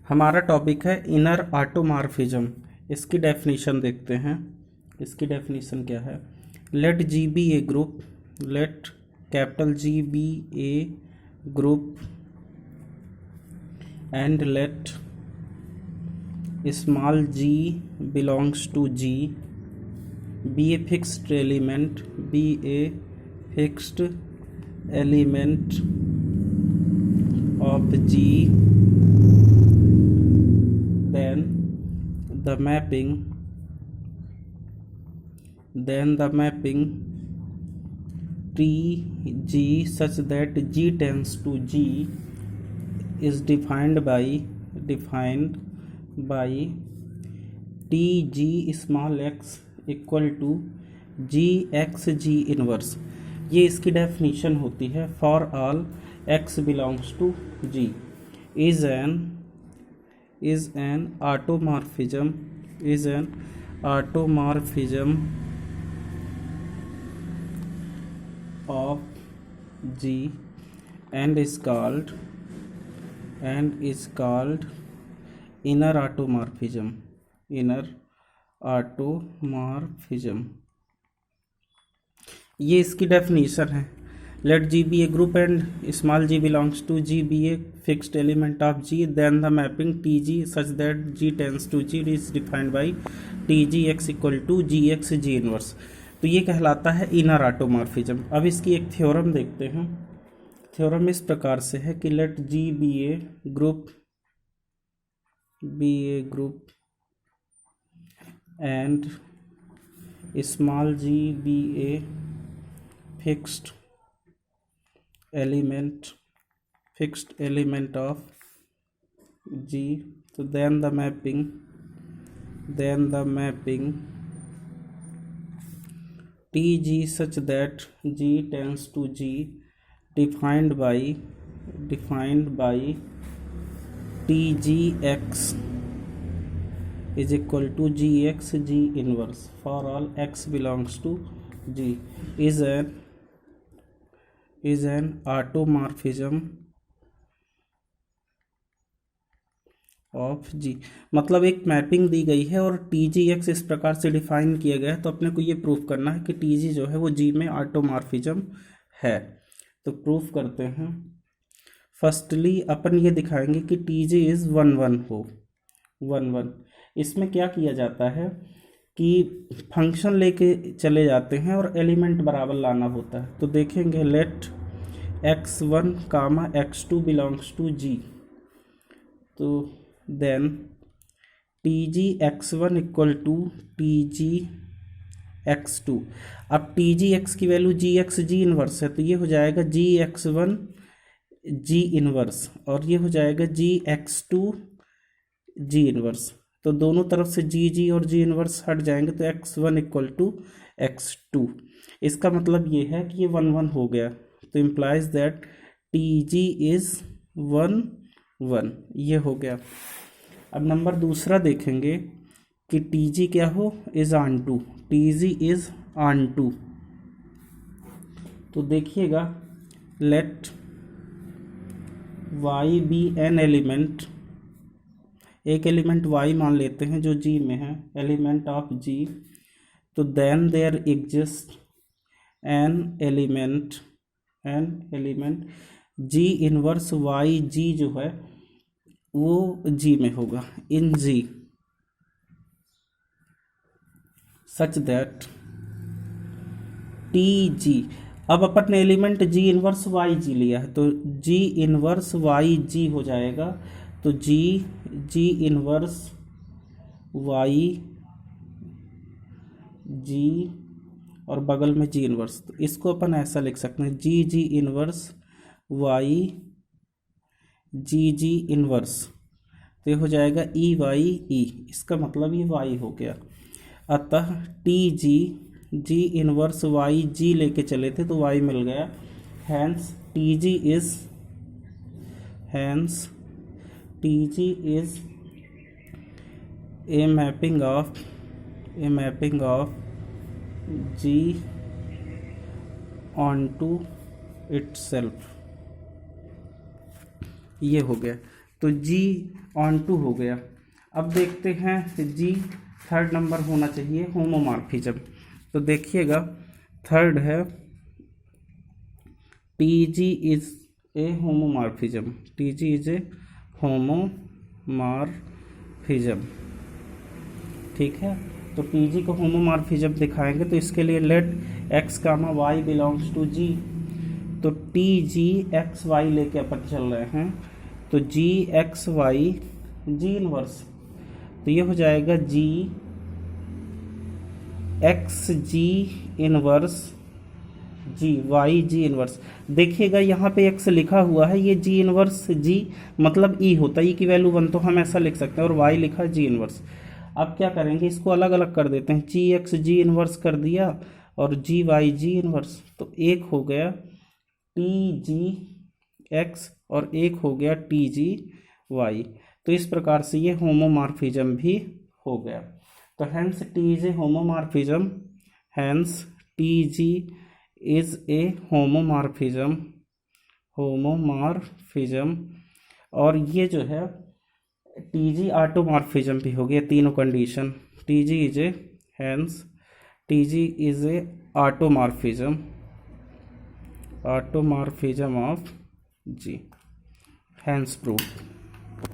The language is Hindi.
हमारा टॉपिक है इनर ऑटोमॉर्फिज्म। इसकी डेफिनेशन देखते हैं। इसकी डेफिनेशन क्या है? Let G be a group, let capital G be a group and let small G belongs to G, be a fixed element, be a fixed element of G, then the mapping T G such that G tends to G is defined by T G small x equal to G x G inverse. ये इसकी डेफिनेशन होती है। For all x belongs to G is an automorphism of G and is called inner automorphism. ये इसकी डेफिनेशन है। Let G be a group and small G belongs to G be a fixed element of G, then the mapping T G such that G tends to G is defined by T G X equal to G X G inverse. तो ये कहलाता है इनर ऑटोमॉर्फिज्म। अब इसकी एक थ्योरम देखते हैं। थ्योरम इस प्रकार से है कि let G be a group and small G be a fixed element of G, so then the mapping TG such that G tends to G defined by TGX is equal to GX G inverse for all x belongs to G is an automorphism of G। मतलब एक मैपिंग दी गई है और TGX इस प्रकार से डिफाइन किया गया है, तो अपने को ये प्रूफ करना है कि TG जो है वो G में ऑटोमॉर्फिज्म है। तो प्रूफ करते हैं। फर्स्टली अपन ये दिखाएंगे कि TG इज 1 1 इसमें क्या किया जाता है कि फंक्शन लेके चले जाते हैं और एलिमेंट बराबर लाना होता है। तो देखेंगे let x1 comma x2 belongs to G, तो then TG x1 equal to TG x2। अब TG x की वैल्यू GX G इनवर्स है, तो ये हो जाएगा GX1 G इनवर्स और ये हो जाएगा GX2 G इनवर्स। तो दोनों तरफ से जी और जी इनवर्स हट जाएंगे, तो x1 इक्वल टू x2। इसका मतलब ये है कि ये 1 1 हो गया, तो इम्प्लाइज दैट TG इज 1 1। ये हो गया। अब नंबर दूसरा देखेंगे कि TG क्या हो, is onto. TG is onto, तो देखिएगा let y be an element, एक एलिमेंट y मान लेते हैं जो G में है, एलिमेंट ऑफ G। तो then there exist an element G inverse y G जो है वो G में होगा, in G such that TG। अब अपन ने element G inverse y G लिया है, तो G इनवर्स y G हो जाएगा। तो G इनवर्स y G और बगल में G इनवर्स, तो इसको अपन ऐसा लिख सकते हैं G inverse y G inverse, तो ये हो जाएगा E। इसका मतलब ये y हो गया। अतः G इनवर्स y G लेके चले थे तो y मिल गया। Hence TG is a mapping of G onto itself। ये हो गया। तो जी ऑन टू हो गया। अब देखते हैं जी थर्ड नंबर होना चाहिए होमोमॉर्फिज्म। तो देखिएगा थर्ड है T G is A homomorphism, T G is A homomorphism. ठीक है, तो टी जी को होमोमॉर्फिज्म दिखाएंगे तो इसके लिए let X comma Y belongs to G. तो टी जी एक्स वाई लेके अपन चल रहे हैं, तो जी एक्स वाई जी इनवर्स, तो ये हो जाएगा जी एक्स जी इनवर्स जी वाई जी इनवर्स। देखिएगा यहाँ पे एक्स लिखा हुआ है, ये जी इनवर्स जी मतलब ई होता है, ई की वैल्यू 1 तो हम ऐसा लिख सकते हैं, और वाई लिखा जी इनवर्स। अब क्या करेंगे, इसको अलग अलग कर देते हैं, जी एक्स जी इनवर्स कर दिया और जी वाई जी इनवर्स, तो एक हो गया टी जी एक्स और एक हो गया टी जी वाई। तो इस प्रकार से ये होमोमॉर्फिज्म भी हो गया। तो hence T is a homomorphism, hence T G is A homomorphism, homomorphism. और ये जो है टी जी ऑटोमॉर्फिज्म भी हो गया, तीनों condition. T G is a hence T G is a automorphism, automorphism of G, hence proof.